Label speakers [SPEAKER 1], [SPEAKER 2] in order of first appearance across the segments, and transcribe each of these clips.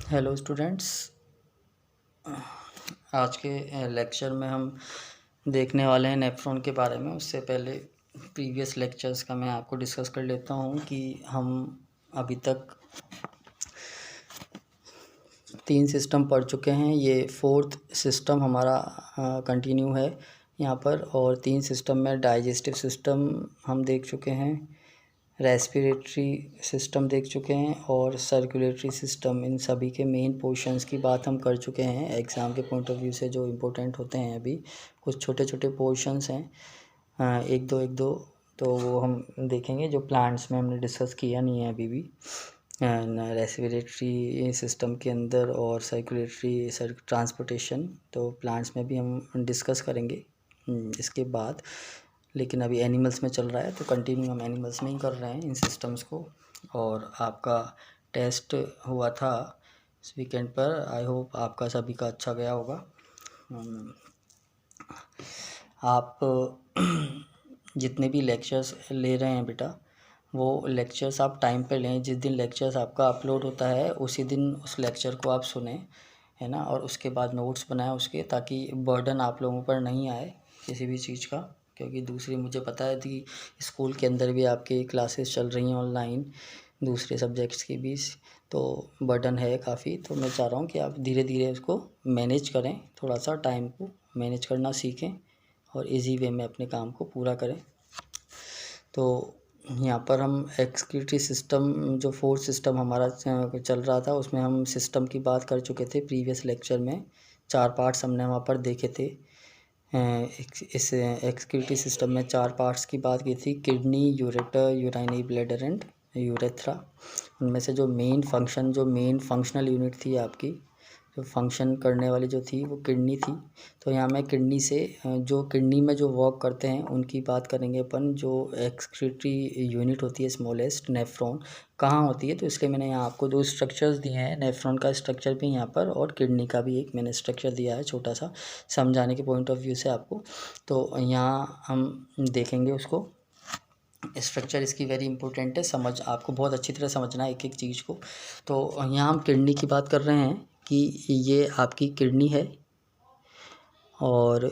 [SPEAKER 1] Hello students. आज के lecture में हम देखने वाले हैं नेफ्रॉन के बारे में। उससे पहले प्रीवियस लेक्चर्स का मैं आपको डिस्कस कर लेता हूं कि हम अभी तक 3 सिस्टम पढ़ चुके हैं। ये 4th सिस्टम हमारा कंटिन्यू है यहाँ पर। और 3 सिस्टम में डाइजेस्टिव सिस्टम हम देख चुके हैं, रेस्पिरेटरी सिस्टम देख चुके हैं और सर्कुलेटरी सिस्टम। इन सभी के मेन पोर्शंस की बात हम कर चुके हैं। एग्ज़ाम के पॉइंट ऑफ व्यू से जो इम्पोर्टेंट होते हैं, अभी कुछ छोटे छोटे पोर्शंस हैं, एक दो तो वो हम देखेंगे जो प्लांट्स में हमने डिस्कस किया नहीं है अभी भी। रेस्पिरेटरी सिस्टम के अंदर और सर्कुलेटरी ट्रांसपोर्टेशन तो प्लांट्स में भी हम डिस्कस करेंगे इसके बाद। लेकिन अभी एनिमल्स में चल रहा है तो कंटिन्यू हम एनिमल्स में ही कर रहे हैं इन सिस्टम्स को। और आपका टेस्ट हुआ था इस वीकेंड पर। आई होप आपका सभी का अच्छा गया होगा। आप जितने भी लेक्चर्स ले रहे हैं बेटा, वो लेक्चर्स आप टाइम पे लें। जिस दिन लेक्चर्स आपका अपलोड होता है उसी दिन उस लेक्चर को आप सुने, है ना। और उसके बाद नोट्स बनाएं उसके, ताकि बर्डन आप लोगों पर नहीं आए किसी भी चीज़ का। क्योंकि दूसरी मुझे पता है कि स्कूल के अंदर भी आपकी क्लासेस चल रही हैं ऑनलाइन दूसरे सब्जेक्ट्स की भी, तो बर्डन है काफ़ी। तो मैं चाह रहा हूँ कि आप धीरे धीरे उसको मैनेज करें, थोड़ा सा टाइम को मैनेज करना सीखें और इजी वे में अपने काम को पूरा करें। तो यहाँ पर हम एक्सक्रीटरी सिस्टम जो 4th सिस्टम हमारा चल रहा था, उसमें हम सिस्टम की बात कर चुके थे प्रीवियस लेक्चर में। 4 पार्ट्स हमने वहाँ पर देखे थे। इस एक्सक्रीटरी सिस्टम में 4 पार्ट्स की बात की थी: kidney, ureter, urinary bladder and urethra. उनमें से जो मेन फंक्शनल यूनिट थी आपकी, जो फंक्शन करने वाली जो थी, वो किडनी थी। तो यहाँ मैं किडनी से जो किडनी में जो वर्क करते हैं उनकी बात करेंगे अपन। जो एक्सक्रीटरी यूनिट होती है स्मॉलेस्ट, नेफ्रॉन, कहाँ होती है, तो इसलिए मैंने यहाँ आपको 2 स्ट्रक्चर्स दिए हैं। नेफ्रॉन का स्ट्रक्चर भी यहाँ पर और किडनी का भी एक मैंने स्ट्रक्चर दिया है, छोटा सा समझाने के पॉइंट ऑफ व्यू से आपको। तो यहाँ हम देखेंगे उसको। स्ट्रक्चर इसकी वेरी इंपॉर्टेंट है, समझ आपको बहुत अच्छी तरह समझना है एक एक चीज़ को। तो यहाँ हम किडनी की बात कर रहे हैं कि ये आपकी किडनी है। और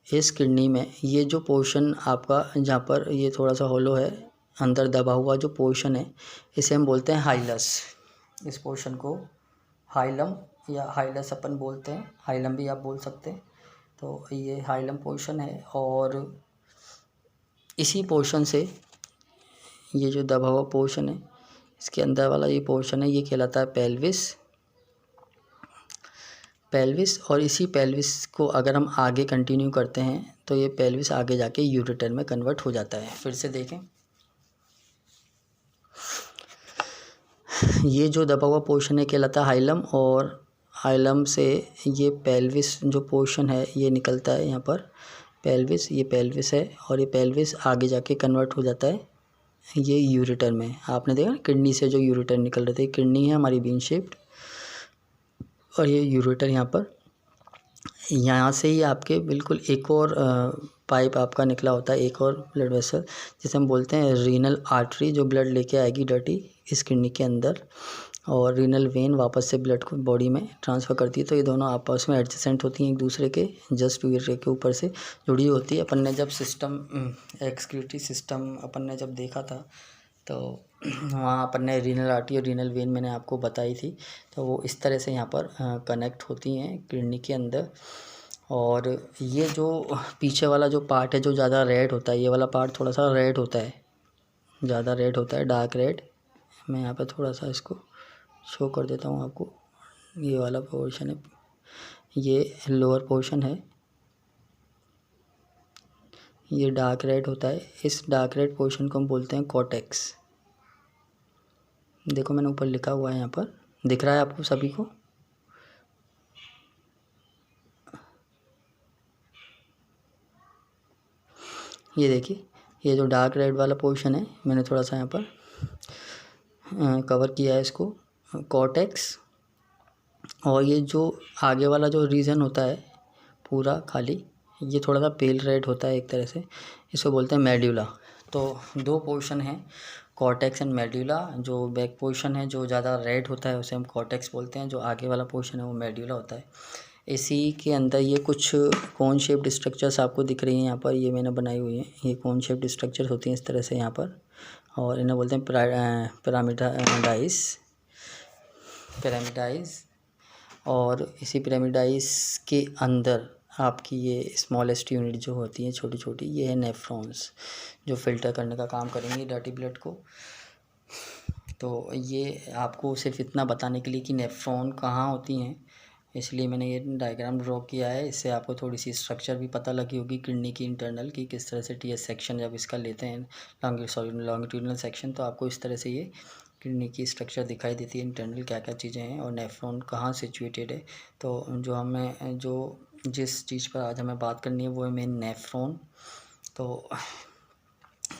[SPEAKER 1] इस किडनी में ये जो पोर्शन आपका, जहाँ पर ये थोड़ा सा होलो है, अंदर दबा हुआ जो पोर्शन है, इसे हम बोलते हैं हाइलस। इस पोर्शन को हाइलम या हाइलस अपन बोलते हैं, हाइलम भी आप बोल सकते हैं। तो ये हाइलम पोर्शन है और इसी पोर्शन से ये जो दबा हुआ पोर्शन है, इसके अंदर वाला ये पोर्शन है, ये कहलाता है पेल्विस। और इसी पेल्विस को अगर हम आगे कंटिन्यू करते हैं तो ये पेल्विस आगे जाके यूरेटर में कन्वर्ट हो जाता है। फिर से देखें, ये जो दबा हुआ पोर्शन है कहलाता है हाइलम, और हाइलम से ये पेल्विस जो पोर्शन है ये निकलता है यहाँ पर पेल्विस। ये पेल्विस है और ये पेल्विस आगे जाके कन्वर्ट हो जाता है ये यूरेटर में। आपने देखा किडनी से जो यूरेटर निकल रहे थे, किडनी है हमारी बीन शेप्ड, और ये यूरेटर यहाँ पर। यहाँ से ही आपके बिल्कुल एक और पाइप आपका निकला होता है, एक और ब्लड वेसल, जिसे हम बोलते हैं रीनल आर्टरी, जो ब्लड लेके आएगी डर्टी इस किडनी के अंदर, और रीनल वेन वापस से ब्लड को बॉडी में ट्रांसफ़र करती है। तो ये दोनों आपस में एडजेसेंट होती हैं एक दूसरे के, जस्ट यूरेटर के ऊपर से जुड़ी होती है। अपन ने जब सिस्टम एक्सक्रीटरी सिस्टम अपन ने जब देखा था, तो वहाँ अपन ने रीनल आर्टरी और रीनल वेन मैंने आपको बताई थी। तो वो इस तरह से यहाँ पर कनेक्ट होती हैं किडनी के अंदर। और ये जो पीछे वाला जो पार्ट है जो ज़्यादा रेड होता है, ये वाला पार्ट थोड़ा सा रेड होता है, ज़्यादा रेड होता है, डार्क रेड। मैं यहाँ पर थोड़ा सा इसको शो कर देता हूँ आपको। ये वाला पोर्शन है, ये लोअर पोर्शन है, ये डार्क रेड होता है। इस डार्क रेड पोर्शन को हम बोलते हैं कॉर्टेक्स। देखो मैंने ऊपर लिखा हुआ है, यहाँ पर दिख रहा है आपको सभी को। ये देखिए, ये जो डार्क रेड वाला पोर्शन है, मैंने थोड़ा सा यहाँ पर कवर किया है इसको, कॉर्टेक्स। और ये जो आगे वाला जो रीजन होता है पूरा खाली, ये थोड़ा सा पेल रेड होता है एक तरह से, इसको बोलते हैं मेड्यूला। तो 2 पोर्शन हैं, कॉर्टेक्स एंड मेड्यूला। जो बैक पोर्शन है जो ज़्यादा रेड होता है उसे हम कॉर्टेक्स बोलते हैं, जो आगे वाला पोर्शन है वो मेड्यूला होता है। इसी के अंदर ये कुछ कोन शेप्ड स्ट्रक्चर्स आपको दिख रही हैं यहाँ पर, ये मैंने बनाई हुई हैं। ये कोन शेप्ड स्ट्रक्चर्स होती हैं इस तरह से यहाँ पर, और इन्हें बोलते हैं पिरामिडाइज। और इसी पिरामिडाइज के अंदर आपकी ये स्मॉलेस्ट यूनिट जो होती हैं छोटी छोटी, ये है नेफ्रॉन्स, जो फिल्टर करने का काम करेंगी डर्टी ब्लड को। तो ये आपको सिर्फ इतना बताने के लिए कि नेफ्रॉन कहाँ होती हैं, इसलिए मैंने ये डायग्राम ड्रॉ किया है। इससे आपको थोड़ी सी स्ट्रक्चर भी पता लगी होगी किडनी की इंटरनल की, किस तरह से टीएस सेक्शन जब इसका लेते हैं लॉन्गिट्यूडनल सेक्शन, तो आपको इस तरह से ये किडनी की स्ट्रक्चर दिखाई देती है, इंटरनल क्या क्या चीज़ें हैं और नेफ्रॉन कहाँ सिचुएटेड है। तो जो जिस चीज़ पर आज हमें बात करनी है वो है मेन नेफ्रॉन। तो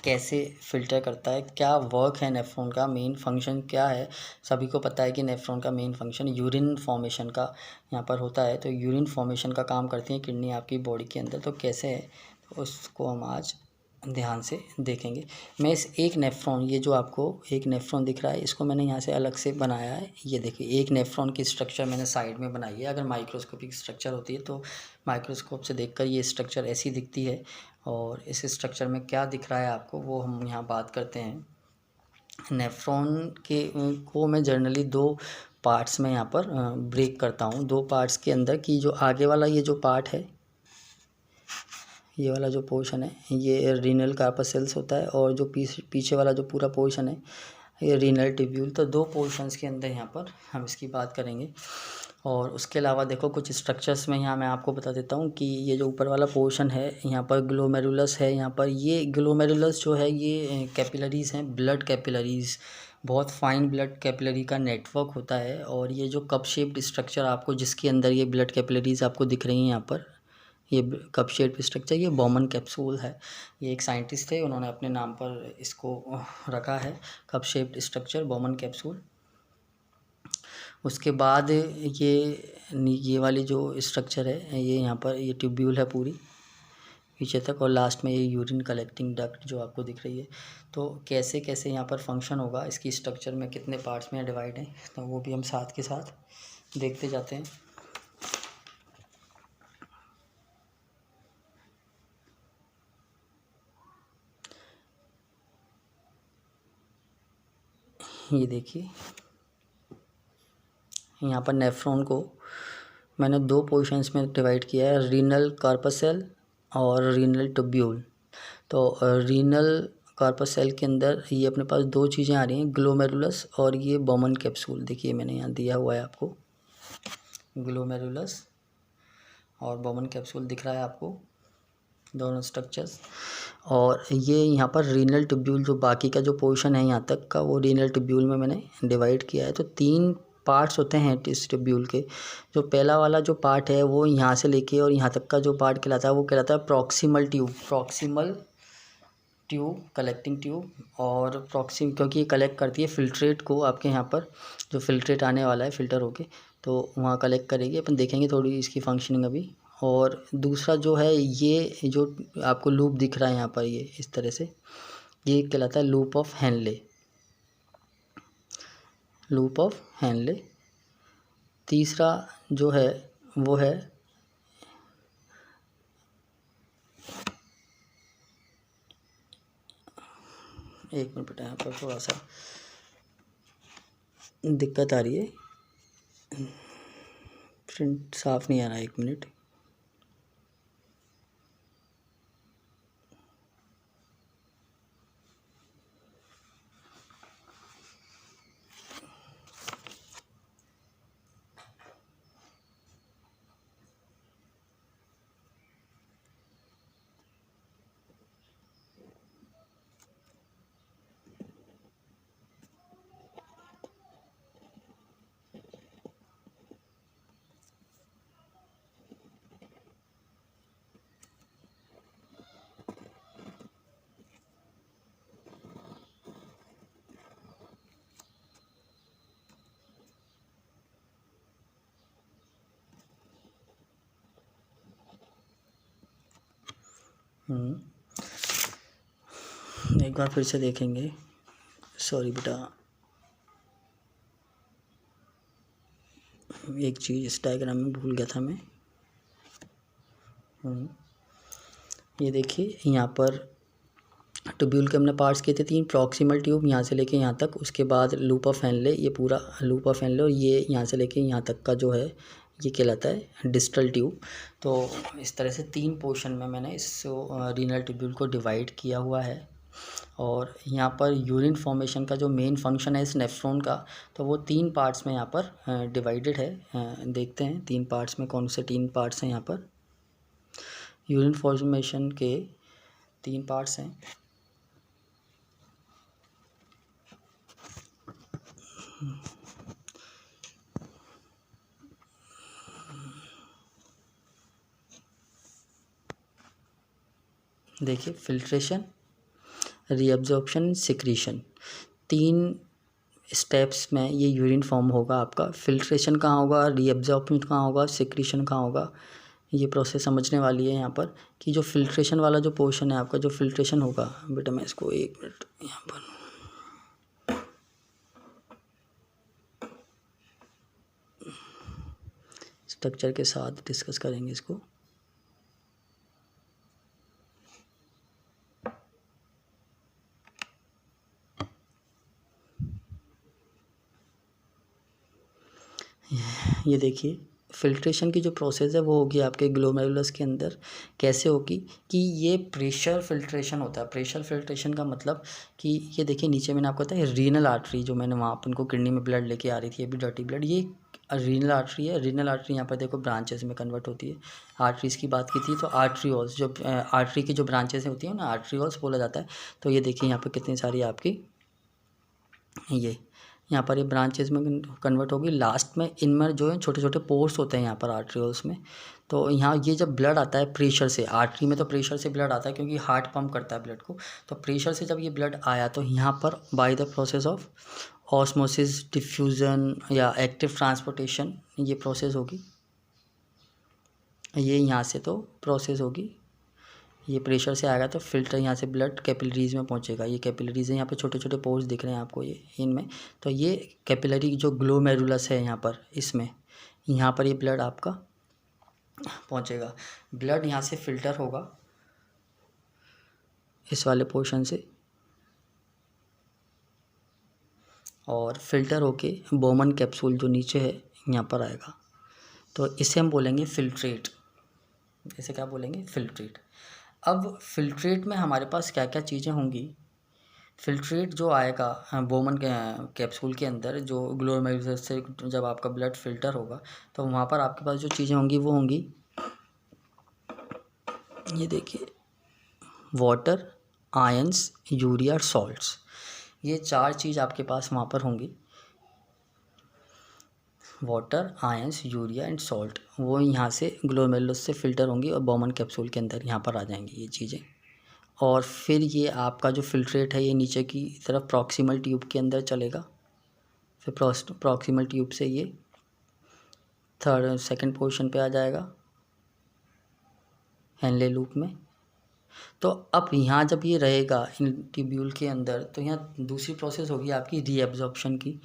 [SPEAKER 1] कैसे फ़िल्टर करता है, क्या वर्क है नेफ्रॉन का, मेन फंक्शन क्या है। सभी को पता है कि नेफ्रॉन का मेन फंक्शन यूरिन फॉर्मेशन का यहाँ पर होता है। तो यूरिन फॉर्मेशन का काम करती है किडनी आपकी बॉडी के अंदर। तो कैसे है तो उसको हम आज ध्यान से देखेंगे। मैं इस एक नेफ्रॉन, ये जो आपको एक नेफ्रॉन दिख रहा है, इसको मैंने यहाँ से अलग से बनाया है। ये देखिए एक नेफ्रॉन की स्ट्रक्चर मैंने साइड में बनाई है। अगर माइक्रोस्कोपिक स्ट्रक्चर होती है तो माइक्रोस्कोप से देखकर ये स्ट्रक्चर ऐसी दिखती है, और इस स्ट्रक्चर में क्या दिख रहा है आपको वो हम यहाँ बात करते हैं। नेफ्रॉन के को मैं जनरली दो पार्ट्स में यहाँ पर ब्रेक करता हूँ। दो पार्ट्स के अंदर की जो आगे वाला ये जो पार्ट है, ये वाला जो पोर्शन है ये रीनल कार्पसेल्स होता है, और जो पीछे वाला जो पूरा पोर्शन है ये रीनल ट्यूब्यूल। तो दो पोर्शंस के अंदर यहाँ पर हम इसकी बात करेंगे। और उसके अलावा देखो कुछ स्ट्रक्चर्स में यहाँ मैं आपको बता देता हूँ कि ये जो ऊपर वाला पोर्शन है यहाँ पर ग्लोमेरुलस है। यहाँ पर ये ग्लोमेरुलस जो है ये कैपिलरीज़ हैं, ब्लड कैपिलरीज़, बहुत फाइन ब्लड कैपिलरी का नेटवर्क होता है। और ये जो कप शेप्ड स्ट्रक्चर आपको जिसके अंदर ये ब्लड कैपिलरीज़ आपको दिख रही हैं यहाँ पर, ये कप शेप्ड स्ट्रक्चर, ये बॉमन कैप्सूल है। ये एक साइंटिस्ट थे, उन्होंने अपने नाम पर इसको रखा है, cup shaped structure Bowman capsule. उसके बाद ये वाली जो स्ट्रक्चर है ये यहाँ पर ये ट्यूब्यूल है पूरी पीछे तक, और लास्ट में ये यूरिन कलेक्टिंग डक्ट जो आपको दिख रही है। तो कैसे कैसे यहाँ पर फंक्शन होगा, इसकी स्ट्रक्चर में कितने पार्ट्स में डिवाइड है, तो वो भी हम साथ के साथ देखते जाते हैं। ये देखिए यहाँ पर नेफ्रॉन को मैंने दो पोर्शंस में डिवाइड किया है, रीनल कार्पसेल और रीनल ट्यूब्यूल। तो रीनल कार्पसेल के अंदर ये अपने पास दो चीज़ें आ रही हैं, ग्लोमेरुलस और ये बॉमन कैप्सूल। देखिए मैंने यहाँ दिया हुआ है आपको, ग्लोमेरुलस और बॉमन कैप्सूल दिख रहा है आपको, दोनों स्ट्रक्चर्स। और ये यहाँ पर रीनल ट्यूब्यूल जो बाकी का जो पोर्शन है यहाँ तक का, वो रीनल ट्यूब्यूल में मैंने डिवाइड किया है। तो तीन पार्ट्स होते हैं इस ट्यूब्यूल के। जो पहला वाला जो पार्ट है वो यहाँ से लेके और यहाँ तक का जो पार्ट कहलाता है वो कहलाता है प्रॉक्सिमल ट्यूब कलेक्टिंग ट्यूब। और क्योंकि ये कलेक्ट करती है फिल्ट्रेट को, आपके यहाँ पर जो फिल्ट्रेट आने वाला है फ़िल्टर होके, तो वहाँ कलेक्ट करेगी। अपन देखेंगे थोड़ी इसकी फंक्शनिंग अभी। और दूसरा जो है ये जो आपको लूप दिख रहा है यहाँ पर, ये इस तरह से, ये कहलाता है लूप ऑफ हेनले। तीसरा जो है वो है एक मिनट बेटा, यहाँ पर थोड़ा सा दिक्कत आ रही है, प्रिंट साफ नहीं आ रहा है, एक मिनट। एक बार फिर से देखेंगे। सॉरी बेटा, एक चीज़ इस डायग्राम में भूल गया था मैं। ये देखिए यहाँ पर ट्यूब्यूल के हमने पार्ट्स किए थे 3, प्रॉक्सिमल ट्यूब यहाँ से लेके यहाँ तक, उसके बाद लूप ऑफ हेनले, ये पूरा लूप ऑफ हेनले, और ये यहाँ से लेके यहाँ तक का जो है ये कहलाता है डिस्टल ट्यूब। तो इस तरह से 3 पोर्शन में मैंने इस रीनल ट्यूब्यूल को डिवाइड किया हुआ है। और यहाँ पर यूरिन फॉर्मेशन का जो मेन फंक्शन है इस नेफ्रॉन का, तो वो 3 पार्ट्स में यहाँ पर डिवाइडेड है। देखते हैं 3 पार्ट्स में कौन से 3 पार्ट्स हैं। यहाँ पर यूरिन फॉर्मेशन के 3 पार्ट्स हैं। देखिए, फिल्ट्रेशन, रीअब्जॉर्प्शन, सिक्रीशन, 3 स्टेप्स में ये यूरिन फॉर्म होगा आपका। फिल्ट्रेशन कहाँ होगा, रीअब्जॉर्प्शन कहाँ होगा, सिक्रीशन कहाँ होगा, ये प्रोसेस समझने वाली है यहाँ पर। कि जो फिल्ट्रेशन वाला जो पोर्शन है आपका, जो फिल्ट्रेशन होगा, बेटा मैं इसको 1 मिनट यहाँ पर स्ट्रक्चर के साथ डिस्कस करेंगे इसको। ये देखिए, फिल्ट्रेशन की जो प्रोसेस है वो होगी आपके ग्लोमेरुलस के अंदर। कैसे होगी कि ये प्रेशर फिल्ट्रेशन होता है। प्रेशर फिल्ट्रेशन का मतलब कि ये देखिए नीचे मैंने आपको बताया रीनल आर्टरी, जो मैंने वहाँ अपन को किडनी में ब्लड लेके आ रही थी अभी, डर्टी ब्लड, ये रीनल आर्टरी है। रीनल आर्टरी यहाँ पर देखो ब्रांचेस में कन्वर्ट होती है। आर्टरीज की बात की थी तो आर्टरीओल्स, जो आर्टरी की जो ब्रांचेस होती हैं ना, आर्टरीओल्स बोला जाता है। तो ये देखिए यहाँ पर कितनी सारी आपकी ये यहाँ पर ये ब्रांचेस में कन्वर्ट होगी। लास्ट में इनमें जो है छोटे छोटे पोर्स होते हैं यहाँ पर आर्टरीओल्स में। तो यहाँ ये जब ब्लड आता है प्रेशर से, आर्टरी में तो प्रेशर से ब्लड आता है क्योंकि हार्ट पंप करता है ब्लड को। तो प्रेशर से जब ये ब्लड आया तो यहाँ पर by the process of osmosis, diffusion या एक्टिव ट्रांसपोर्टेशन ये प्रोसेस होगी। ये यहाँ से तो प्रोसेस होगी, ये प्रेशर से आएगा तो फिल्टर यहाँ से ब्लड कैपिलरीज़ में पहुँचेगा। ये कैपिलरीज़ है, यहाँ पे छोटे छोटे पोर्स दिख रहे हैं आपको ये इनमें। तो ये कैपिलरी जो ग्लोमेरुलस है यहाँ पर, इसमें यहाँ पर ये ब्लड आपका पहुँचेगा। ब्लड यहाँ से फिल्टर होगा इस वाले पोर्शन से, और फिल्टर होके बोमन कैप्सूल जो नीचे है यहाँ पर आएगा। तो इसे हम बोलेंगे फिल्ट्रेट। इसे क्या बोलेंगे, फिल्ट्रेट। अब फिल्ट्रेट में हमारे पास क्या क्या चीज़ें होंगी। फिल्ट्रेट जो आएगा बोमन के कैप्सूल के अंदर, जो ग्लोमेरुलस से जब आपका ब्लड फिल्टर होगा तो वहाँ पर आपके पास जो चीज़ें होंगी वो होंगी, ये देखिए, वाटर, आयंस, यूरिया, सॉल्ट्स। ये 4 चीज़ आपके पास वहाँ पर होंगी। Water, ions, urea and salt, वो यहाँ से ग्लोमेरुलस से फिल्टर होंगी और बोमन कैप्सूल के अंदर यहाँ पर आ जाएंगी ये चीज़ें। और फिर ये आपका जो फिल्ट्रेट है ये नीचे की तरफ प्रॉक्सिमल ट्यूब के अंदर चलेगा। फिर प्रॉक्सिमल ट्यूब से ये सेकंड पोर्शन पे आ जाएगा हेनले लूप में। तो अब यहाँ जब ये रहेगा इन ट्यूब्यूल के अंदर, तो यहाँ दूसरी प्रोसेस होगी आपकी रीअब्जॉर्प्शन की।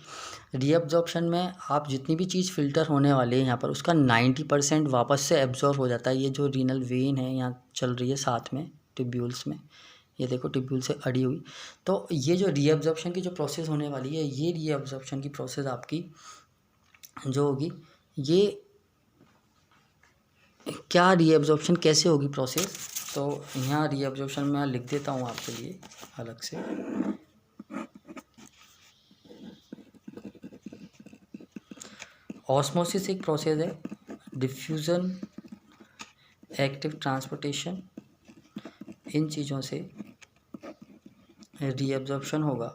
[SPEAKER 1] रीअब्जॉर्प्शन में आप जितनी भी चीज़ फ़िल्टर होने वाली है यहाँ पर, उसका 90% वापस से एब्जॉर्ब हो जाता है। ये जो रीनल वेन है यहाँ चल रही है साथ में ट्यूब्यूल्स में, ये देखो ट्यूब्यूल से अड़ी हुई। तो ये जो रीअब्जॉर्प्शन की जो प्रोसेस होने वाली है, ये रीअब्जॉर्प्शन की प्रोसेस आपकी जो होगी, ये क्या रीअब्जॉर्प्शन कैसे होगी प्रोसेस, तो यहाँ रीअब्जॉर्प्शन मैं लिख देता हूँ आपके लिए अलग से। ऑस्मोसिस एक प्रोसेस है, डिफ्यूज़न, एक्टिव ट्रांसपोर्टेशन, इन चीज़ों से रीअब्जॉर्प्शन होगा।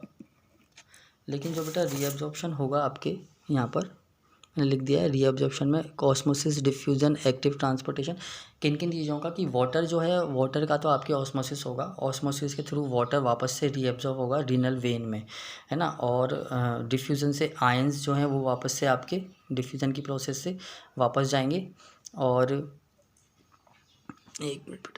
[SPEAKER 1] लेकिन जो बेटा रीअब्जॉर्प्शन होगा आपके यहाँ पर मैंने लिख दिया है, रीअब्जॉर्प्शन में ऑस्मोसिस, डिफ्यूज़न, एक्टिव ट्रांसपोर्टेशन, किन किन चीज़ों का, कि वाटर जो है, वाटर का तो आपके ऑस्मोसिस होगा, ऑस्मोसिस के थ्रू वाटर वापस से रीअब्जॉर्ब होगा रीनल वेन में, है ना। और डिफ्यूज़न से आयंस जो हैं वो वापस से आपके डिफ्यूज़न की प्रोसेस से वापस जाएंगे। और एक मिनट,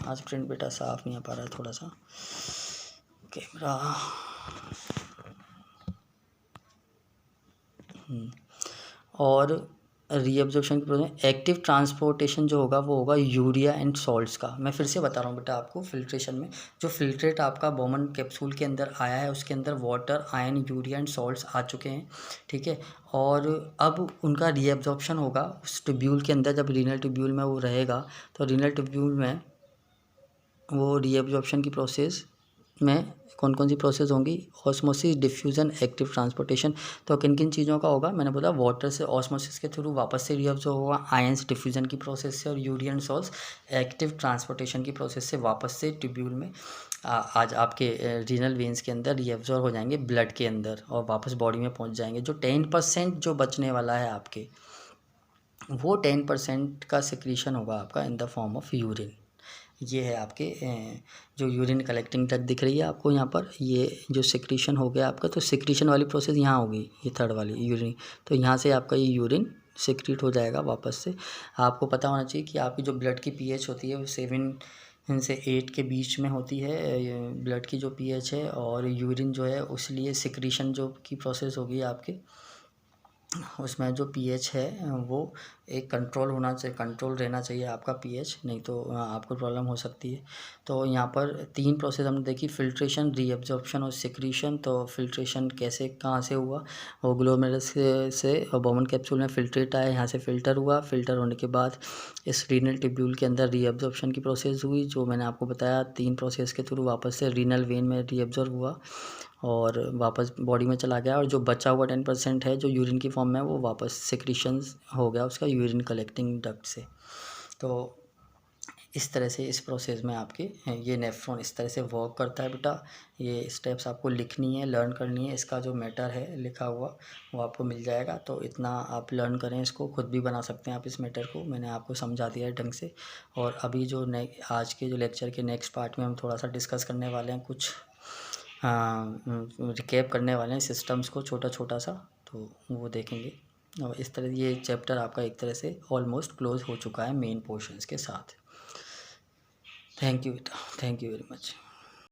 [SPEAKER 1] आज प्रिंट बेटा साफ़ नहीं आ पा रहा है थोड़ा सा कैमरा। और रीअब्जॉर्प्शन की प्रोसेस, एक्टिव ट्रांसपोर्टेशन जो होगा वो होगा यूरिया एंड सॉल्ट्स का। मैं फिर से बता रहा हूँ बेटा आपको, फिल्ट्रेशन में जो फिल्ट्रेट आपका बोमन कैप्सूल के अंदर आया है उसके अंदर water, ion, urea and salts आ चुके हैं, ठीक है। और अब उनका रीअब्जॉर्प्शन होगा उस ट्यूब्यूल के अंदर। जब रीनल ट्यूब्यूल में वो रहेगा तो रीनल ट्यूब्यूल में वो रीअब्जॉर्प्शन की प्रोसेस में कौन कौन सी प्रोसेस होंगी, ऑस्मोसिस, डिफ्यूज़न, एक्टिव ट्रांसपोर्टेशन। तो किन किन चीज़ों का होगा, मैंने बोला वाटर से ऑस्मोसिस के थ्रू वापस से रीअब्जॉर्ब होगा, आयंस डिफ्यूज़न की प्रोसेस से, और urea and salts active transportation की प्रोसेस से वापस से ट्यूब्यूल में आज आपके रीनल वेन्स के अंदर रीअब्जॉर्ब हो जाएंगे ब्लड के अंदर और वापस बॉडी में पहुंच जाएंगे। जो 10% जो बचने वाला है आपके, वो 10% का सिक्रीशन होगा आपका in the form of urine. ये है आपके जो यूरिन कलेक्टिंग ट्रैक्ट दिख रही है आपको यहाँ पर, ये जो सिक्रीशन हो गया आपका, तो सिक्रीशन वाली प्रोसेस यहाँ होगी, ये थर्ड वाली यूरिन। तो यहाँ से आपका ये यूरिन सिक्रीट हो जाएगा वापस से। आपको पता होना चाहिए कि आपकी जो ब्लड की पीएच होती है वो 7 से 8 के बीच में होती है ब्लड की जो पीएच है, और यूरिन जो है उसलिए सिक्रीशन जो की प्रोसेस होगी आपके, उसमें जो पीएच है वो एक कंट्रोल होना चाहिए, कंट्रोल रहना चाहिए आपका पीएच, नहीं तो आपको प्रॉब्लम हो सकती है। तो यहाँ पर 3 प्रोसेस हमने देखी, फिल्ट्रेशन, रीअब्जॉर्प्शन और सिक्रीशन। तो फिल्ट्रेशन कैसे कहाँ से हुआ, वो ग्लोमेरुलस से बोमन कैप्सूल में फिल्ट्रेट आया, यहाँ से फ़िल्टर हुआ, फ़िल्टर होने के बाद इस रीनल ट्यूब्यूल के अंदर रीअब्जॉर्प्शन की प्रोसेस हुई, जो मैंने आपको बताया 3 प्रोसेस के थ्रू वापस से रीनल वेन में रीअब्जॉर्ब हुआ और वापस बॉडी में चला गया। और जो बचा हुआ 10% है जो यूरिन की फॉर्म में, वो वापस सिक्रीशंस हो गया उसका यूरिन कलेक्टिंग डक्ट से। तो इस तरह से इस प्रोसेस में आपके ये नेफ्रॉन इस तरह से वर्क करता है बेटा। ये स्टेप्स आपको लिखनी है, लर्न करनी है। इसका जो मैटर है लिखा हुआ वो आपको मिल जाएगा, तो इतना आप लर्न करें, इसको खुद भी बना सकते हैं आप इस मैटर को। मैंने आपको समझा दिया है ढंग से। और अभी जो आज के जो लेक्चर के नेक्स्ट पार्ट में हम थोड़ा सा डिस्कस करने वाले हैं, कुछ रिकैप करने वाले हैं सिस्टम्स को छोटा छोटा सा, तो वो देखेंगे। और इस तरह ये चैप्टर आपका एक तरह से ऑलमोस्ट क्लोज हो चुका है मेन पोर्शंस के साथ। थैंक यू बेटा, थैंक यू वेरी मच।